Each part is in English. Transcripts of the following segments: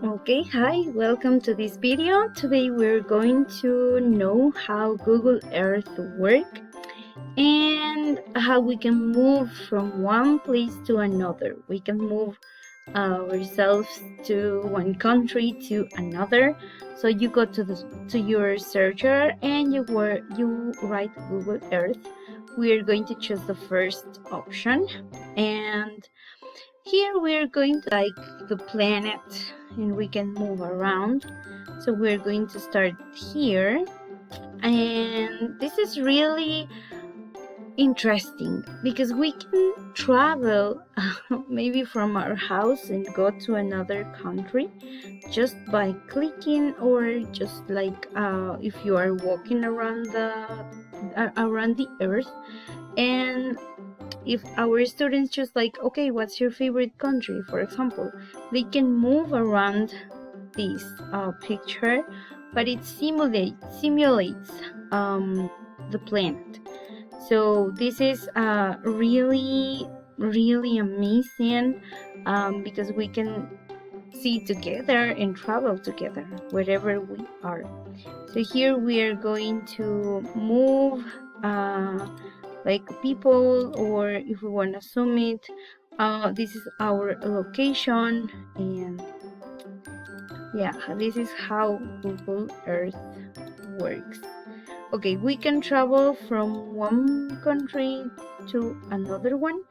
Okay, hi, welcome to this video. Today we're going to know how Google Earth works and how we can move from one place to another. We can move ourselves to one country to another. So you go to your searcher and you write Google Earth. We're going to choose the first option, and here we're going to like the planet and we can move around. So we're going to start here, and this is really interesting because we can travel maybe from our house and go to another country just by clicking, or just like if you are walking around the earth. And if our students just like, okay, what's your favorite country, for example, they can move around this picture, but it simulates the planet. So this is really amazing, because we can see together and travel together wherever we are. So here we are going to move like people, or if we want to zoom it, this is our location. And yeah, this is how Google Earth works. Okay, we can travel from one country to another one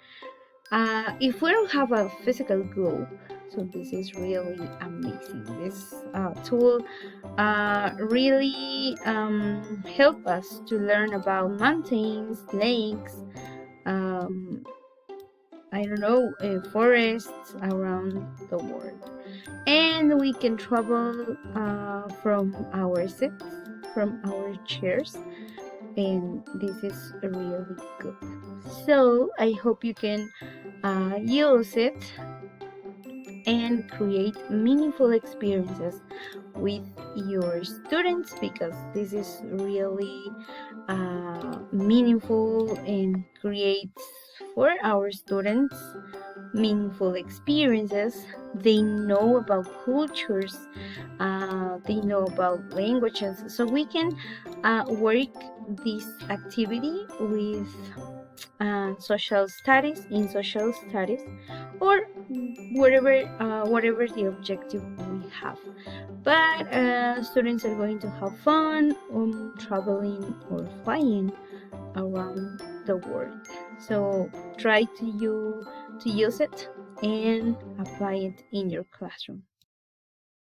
if we don't have a physical globe. So this is really amazing. This tool really help us to learn about mountains, lakes, I don't know, forests around the world. And we can travel from our seats, from our chairs, and this is really good. So I hope you can use it and create meaningful experiences with your students, because this is really meaningful and creates for our students meaningful experiences. They know about cultures, they know about languages, so we can work this activity with social studies, in social studies, or whatever the objective we have. But students are going to have fun traveling or flying around the world. So try to use it and apply it in your classroom.